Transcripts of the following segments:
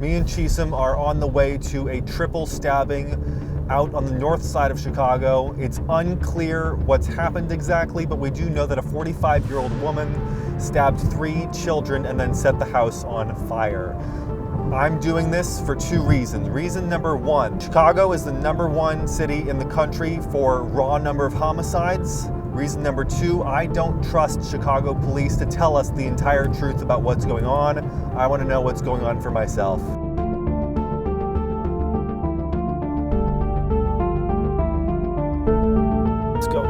Me and Chisholm are on the way to a triple stabbing out on the north side of Chicago. It's unclear what's happened exactly, but we do know that a 45-year-old woman stabbed 3 children and then set the house on fire. I'm doing this for 2 reasons. Reason number 1, Chicago is the #1 city in the country for raw number of homicides. Reason number 2, I don't trust Chicago police to tell us the entire truth about what's going on. I want to know what's going on for myself. Let's go.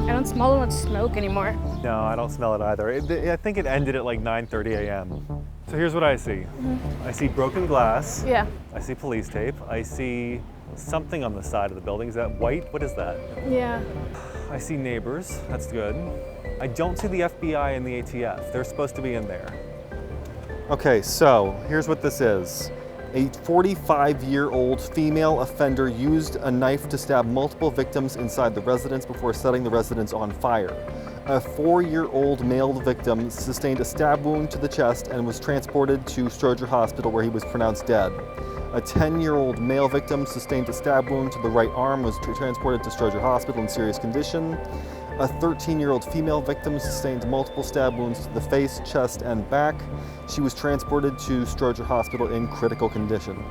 I don't smell much smoke anymore. No, I don't smell it either. I think it ended at like 9:30 a.m. So here's what I see. I see broken glass. Yeah. I see police tape. I see something on the side of the building. Is that white? What is that? Yeah. I see neighbors, that's good. I don't see the FBI and the ATF. They're supposed to be in there. Okay, so here's what this is. A 45-year-old female offender used a knife to stab multiple victims inside the residence before setting the residence on fire. A 4-year-old male victim sustained a stab wound to the chest and was transported to Stroger Hospital where he was pronounced dead. A 10-year-old male victim sustained a stab wound to the right arm, was transported to Stroger Hospital in serious condition. A 13-year-old female victim sustained multiple stab wounds to the face, chest, and back. She was transported to Stroger Hospital in critical condition.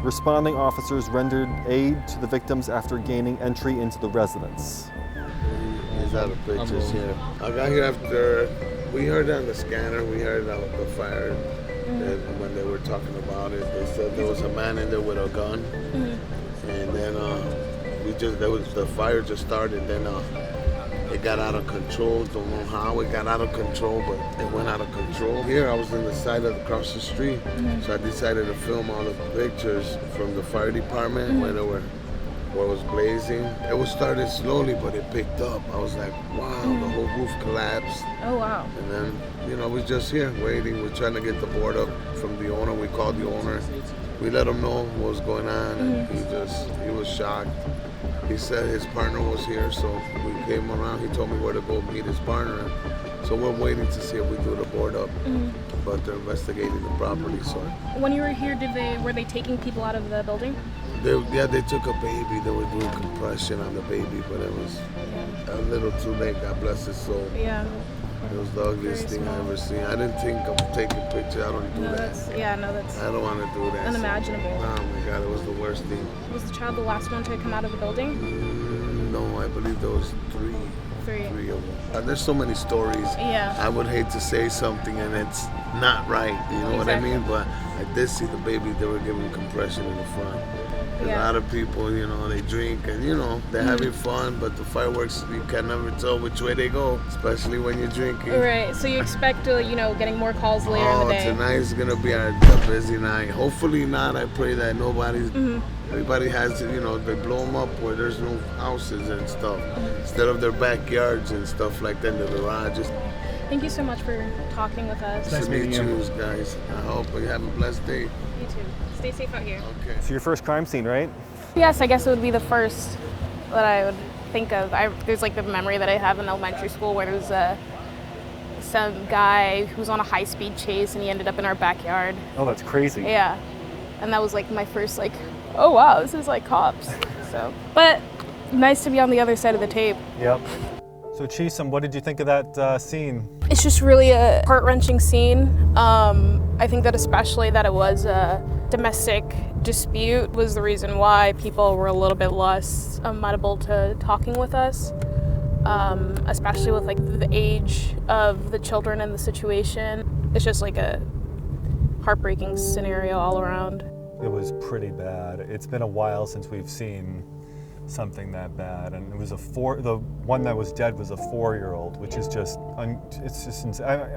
Responding officers rendered aid to the victims after gaining entry into the residence. These are the pictures here. I got here after, we heard on the scanner, we heard about the fire. And when they were talking about it, they said there was a man in there with a gun. And then the fire just started. Then it got out of control. Don't know how it got out of control, but it went out of control. Here, I was in the side of across the street, so I decided to film all the pictures from the fire department where it was blazing. It was started slowly, but it picked up. I was like, wow, the whole roof collapsed. Oh, wow. And then, we're just here waiting. We're trying to get the board up from the owner. We called the owner. We let him know what was going on, and he was shocked. He said his partner was here, so we came around. He told me where to go meet his partner. So we're waiting to see if we do the board up, but they're investigating the property. So when you were here, were they taking people out of the building? They took a baby. They were doing compression on the baby, but it was a little too late. God bless his soul. Yeah. It was the ugliest thing I ever seen. I didn't think of taking pictures. I don't do that. I don't want to do that. Unimaginable. Oh my God, it was the worst thing. Was the child the last one to come out of the building? No, I believe there was 3. 3 of them. There's so many stories. Yeah. I would hate to say something and it's not right. You know what I mean? But I did see the baby. They were giving compression in the front. A lot of people, they drink and, they're having fun, but the fireworks, you can never tell which way they go, especially when you're drinking. Right, so you expect, getting more calls later in the day. Tonight is going to be a busy night. Hopefully not. I pray that everybody has, they blow them up where there's no houses and stuff, instead of their backyards and stuff like that, in the garages. Thank you so much for talking with us. Nice meeting you guys. I hope you have a blessed day. You too. Stay safe out here. Okay. So your first crime scene, right? Yes, I guess it would be the first that I would think of. There's like the memory that I have in elementary school where there was some guy who was on a high-speed chase and he ended up in our backyard. Oh, that's crazy. Yeah, and that was like my first oh wow, this is like cops. So, but nice to be on the other side of the tape. Yep. So Chisholm, what did you think of that scene? It's just really a heart-wrenching scene. I think that especially that it was a domestic dispute was the reason why people were a little bit less amenable to talking with us, especially with the age of the children in the situation. It's just like a heartbreaking scenario all around. It was pretty bad. It's been a while since we've seen something that bad, and it was the one that was dead was a 4-year-old, which is just it's just insane.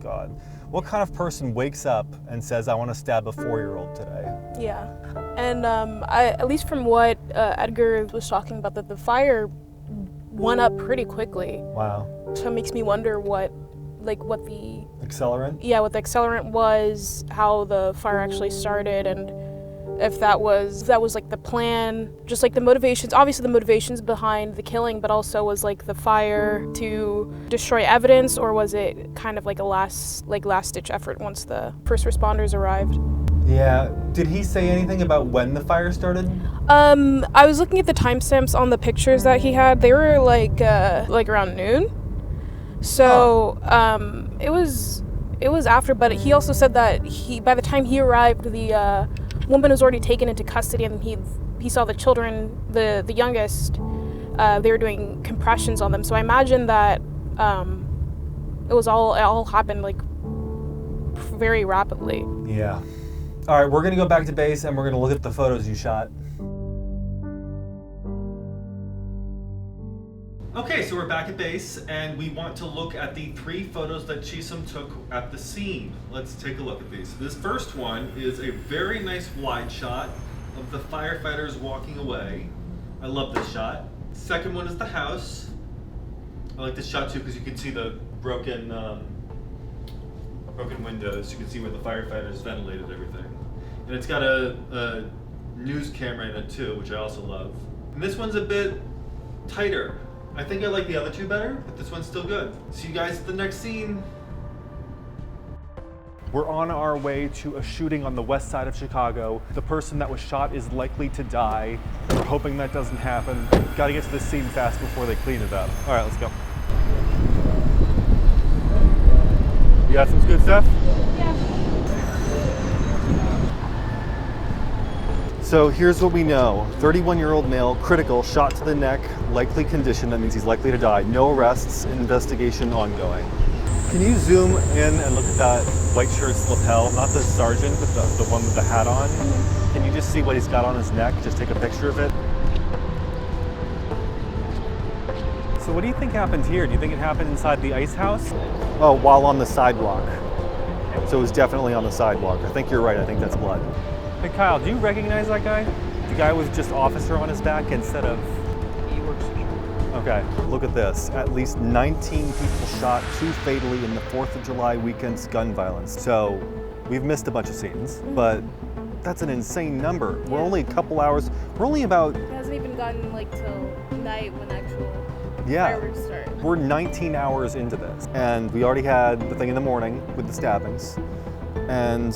God, what kind of person wakes up and says I want to stab a 4-year-old today? Yeah, and at least from what Edgar was talking about, that the fire went up pretty quickly. Wow. So it makes me wonder what the accelerant? Yeah, what the accelerant was, how the fire actually started, and if that was the plan, just the motivations, obviously the motivations behind the killing, but also was the fire to destroy evidence, or was it kind of a last ditch effort once the first responders arrived? Yeah. Did he say anything about when the fire started? I was looking at the timestamps on the pictures that he had. They were like around noon. So it was after, but he also said that by the time he arrived, the woman was already taken into custody, and he saw the children, the youngest. They were doing compressions on them. So I imagine that it all happened like very rapidly. Yeah. All right, we're gonna go back to base and we're gonna look at the photos you shot. Okay, so we're back at base and we want to look at the 3 photos that Chisholm took at the scene. Let's take a look at these. This first one is a very nice wide shot of the firefighters walking away. I love this shot. Second one is the house. I like this shot too because you can see the broken windows. You can see where the firefighters ventilated everything. And it's got a news camera in it too, which I also love. And this one's a bit tighter. I think I like the other 2 better, but this one's still good. See you guys at the next scene. We're on our way to a shooting on the west side of Chicago. The person that was shot is likely to die. We're hoping that doesn't happen. Gotta get to the scene fast before they clean it up. All right, let's go. You got some good stuff? Yeah. So here's what we know. 31-year-old male, critical, shot to the neck, likely condition. That means he's likely to die. No arrests, investigation ongoing. Can you zoom in and look at that white shirt's lapel? Not the sergeant, but the one with the hat on. Can you just see what he's got on his neck? Just take a picture of it. So what do you think happened here? Do you think it happened inside the ice house? Oh, while on the sidewalk. So it was definitely on the sidewalk. I think you're right. I think that's blood. Hey Kyle, do you recognize that guy? The guy with just officer on his back instead of... He works security. Okay, look at this. At least 19 people shot, 2 fatally in the 4th of July weekend's gun violence. So we've missed a bunch of scenes, but that's an insane number. We're only a couple hours, we're only about... It hasn't even gotten like till night when actual fireworks start. We're 19 hours into this. And we already had the thing in the morning with the stabbings. And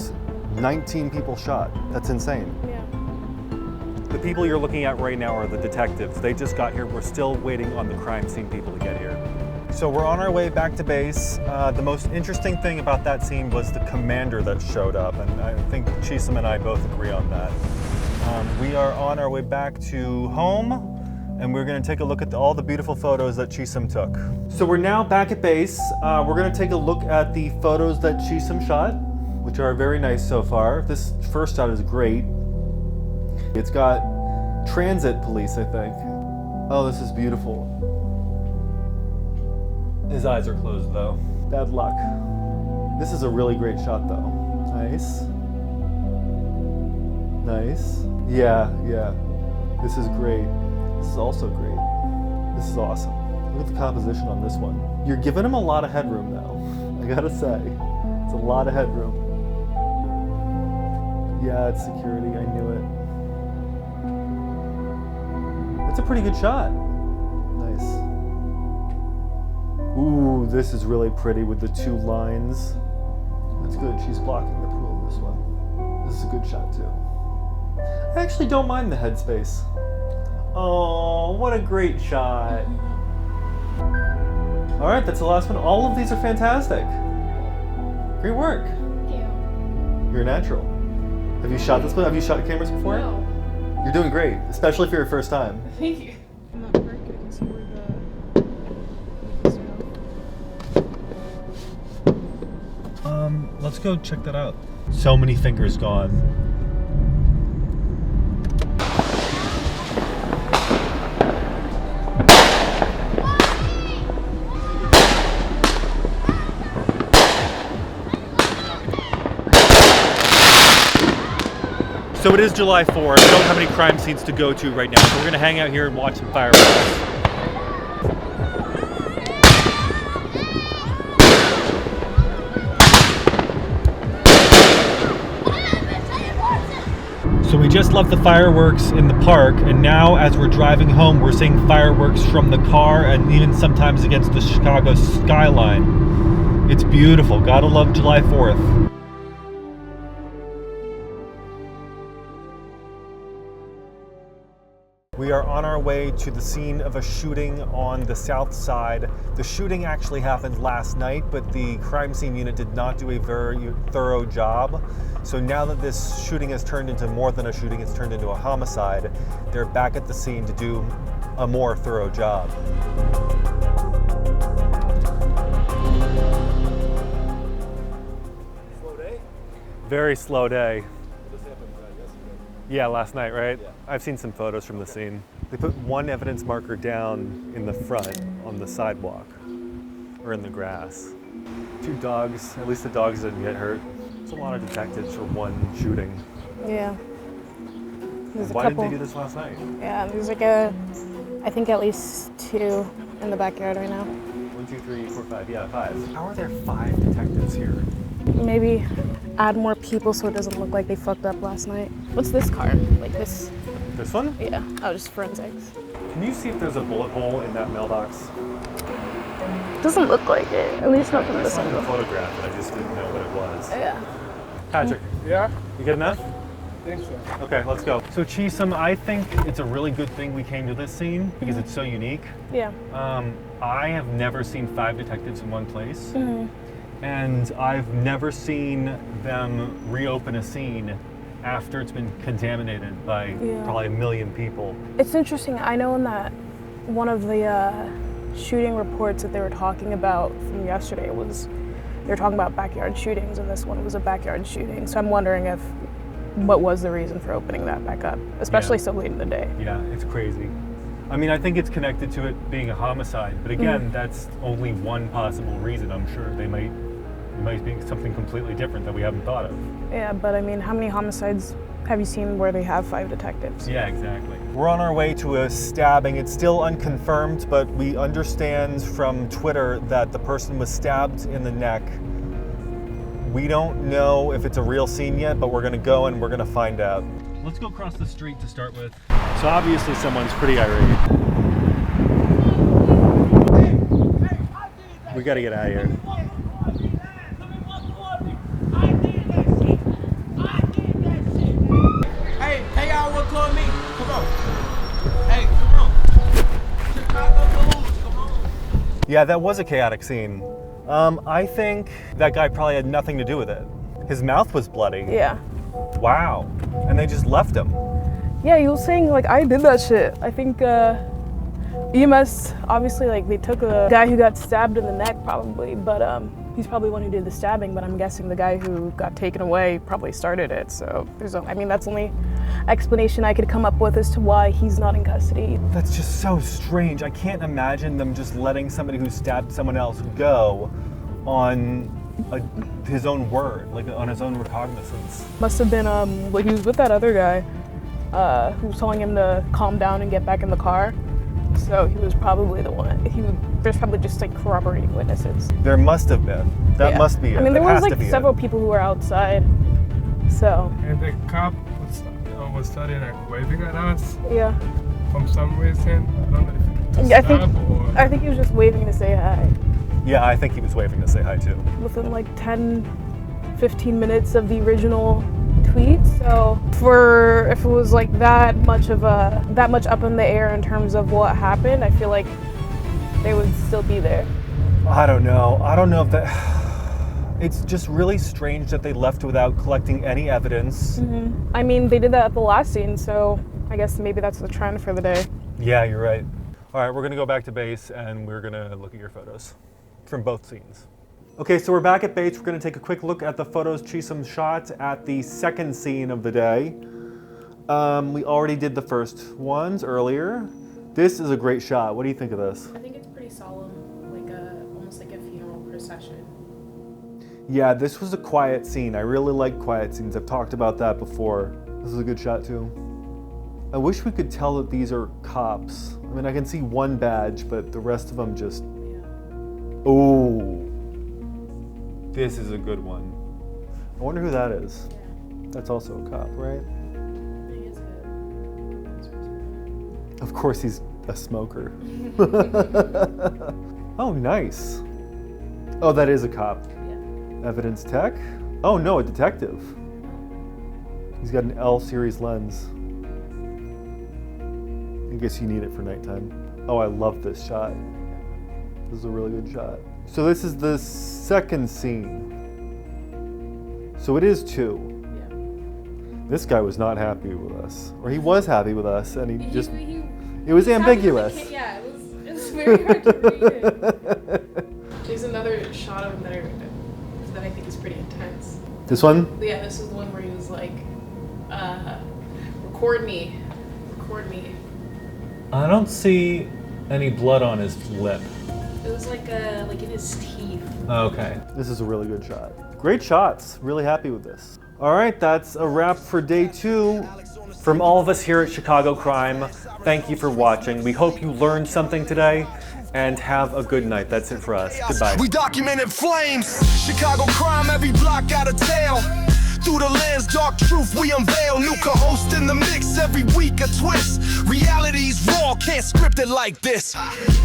19 people shot. That's insane. Yeah. The people you're looking at right now are the detectives. They just got here. We're still waiting on the crime scene people to get here. So we're on our way back to base. The most interesting thing about that scene was the commander that showed up, and I think Chisholm and I both agree on that. We are on our way back to home, and we're gonna take a look at all the beautiful photos that Chisholm took. So we're now back at base. We're gonna take a look at the photos that Chisholm shot, which are very nice so far. This first shot is great. It's got transit police, I think. Oh, this is beautiful. His eyes are closed though. Bad luck. This is a really great shot though. Nice. Nice. Yeah. This is great. This is also great. This is awesome. Look at the composition on this one. You're giving him a lot of headroom though. I gotta say. It's a lot of headroom. Yeah, it's security, I knew it. That's a pretty good shot. Nice. Ooh, this is really pretty with the 2 lines. That's good, she's blocking the pool in this one. This is a good shot too. I actually don't mind the headspace. Oh, what a great shot. All right, that's the last one. All of these are fantastic. Great work. Thank you. You're a natural. Have you shot this? Have you shot cameras before? No. You're doing great, especially for your first time. Thank you. I'm not working, I can see where the Let's go check that out. So many fingers gone. So it is July 4th. We don't have any crime scenes to go to right now, so we're gonna hang out here and watch some fireworks. So we just left the fireworks in the park, and now as we're driving home, we're seeing fireworks from the car and even sometimes against the Chicago skyline. It's beautiful. Gotta love July 4th. We are on our way to the scene of a shooting on the south side. The shooting actually happened last night, but the crime scene unit did not do a very thorough job. So now that this shooting has turned into more than a shooting, it's turned into a homicide, they're back at the scene to do a more thorough job. Slow day? Very slow day. This happened yesterday. Yeah, last night, right? Yeah. I've seen some photos from the scene. They put one evidence marker down in the front on the sidewalk or in the grass. 2 dogs, at least the dogs didn't get hurt. It's a lot of detectives for one shooting. Yeah. There's a Why couple. didn't they do this last night? Yeah, there's like I think at least 2 in the backyard right now. 1, 2, 3, 4, 5. Yeah, 5. How are there 5 detectives here? Maybe add more people so it doesn't look like they fucked up last night. What's this car? Like this? This one? Yeah. Oh, just forensics. Can you see if there's a bullet hole in that mailbox? Doesn't look like it. At least not from I this saw the angle. photograph, but I just didn't know what it was. Yeah. Patrick, Yeah, you good enough? I think so. Okay, let's go. So Chisholm, I think it's a really good thing we came to this scene because it's so unique. Yeah. I have never seen 5 detectives in one place. Mm-hmm. And I've never seen them reopen a scene after it's been contaminated by probably 1 million people. It's interesting. I know in that one of the shooting reports that they were talking about from yesterday was they were talking about backyard shootings, and this one was a backyard shooting. So I'm wondering if what was the reason for opening that back up, especially so late in the day. Yeah, it's crazy. I mean, I think it's connected to it being a homicide, but again, that's only one possible reason. I'm sure it might be something completely different that we haven't thought of. Yeah, but I mean, how many homicides have you seen where they have 5 detectives? Yeah, exactly. We're on our way to a stabbing. It's still unconfirmed, but we understand from Twitter that the person was stabbed in the neck. We don't know if it's a real scene yet, but we're gonna go and we're gonna find out. Let's go across the street to start with. So obviously someone's pretty irate. We gotta get out of here. Hey, y'all want to call me? Come on. Hey, come on. Chicago Blues, come on. Yeah, that was a chaotic scene. I think that guy probably had nothing to do with it. His mouth was bloody. Yeah. Wow. And they just left him. Yeah, he was saying, like, I did that shit. I think EMS, obviously, like, they took a guy who got stabbed in the neck, probably, but he's probably the one who did the stabbing, but I'm guessing the guy who got taken away probably started it. So I mean, that's the only explanation I could come up with as to why he's not in custody. That's just so strange. I can't imagine them just letting somebody who stabbed someone else go on his own word, like on his own recognizance. Must have been, like, he was with that other guy who was telling him to calm down and get back in the car. So he was probably the one. There's probably just like corroborating witnesses. There must have been. That must be it. I mean, there That was has like to be several it. people who were outside. So And the cop was starting like waving at us yeah, from some reason. I don't know if to Yeah, I think he was just waving to say hi. Yeah, I think he was waving to say hi too. Within like 10, 15 minutes of the original tweet. So if it was like that much up in the air in terms of what happened, I feel like they would still be there. I don't know if that... It's just really strange that they left without collecting any evidence. Mm-hmm. I mean, they did that at the last scene, so I guess maybe that's the trend for the day. Yeah, you're right. All right, we're gonna go back to base and we're gonna look at your photos from both scenes. Okay, so we're back at base. We're gonna take a quick look at the photos Chisholm shot at the second scene of the day. We already did the first ones earlier. This is a great shot. What do you think of this? I think it's pretty solemn, almost like a funeral procession. Yeah, this was a quiet scene. I really like quiet scenes. I've talked about that before. This is a good shot too. I wish we could tell that these are cops. I mean, I can see one badge, but the rest of them just... Oh, this is a good one. I wonder who that is. That's also a cop, right? Of course he's a smoker. Oh, nice. Oh, that is a cop. Evidence tech? Oh no, a detective. He's got an L series lens. in case you need it for nighttime. Oh, I love this shot. This is a really good shot. So this is the second scene. So it is 2. This guy was not happy with us. Or he was happy with us, and he just... it was ambiguous. Yeah, it was very hard to read. There's another shot of him that I think is pretty intense. This one? Yeah, this is the one where he was like, record me. I don't see any blood on his lip. It was like in his teeth. Okay. This is a really good shot. Great shots. Really happy with this. All right, that's a wrap for day 2. From all of us here at Chicago Crime, thank you for watching. We hope you learned something today, and have a good night. That's it for us. Goodbye. We documented flames. Chicago crime, every block out of town. Through the lens, dark truth we unveil. New co-host in the mix, every week a twist. Reality's raw, can't script it like this.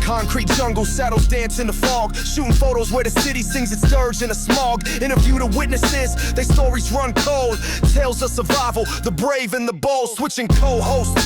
Concrete jungle, saddles dance in the fog. Shooting photos where the city sings its dirge in the smog. Interview the witnesses, their stories run cold. Tales of survival, the brave and the bold. Switching co-hosts.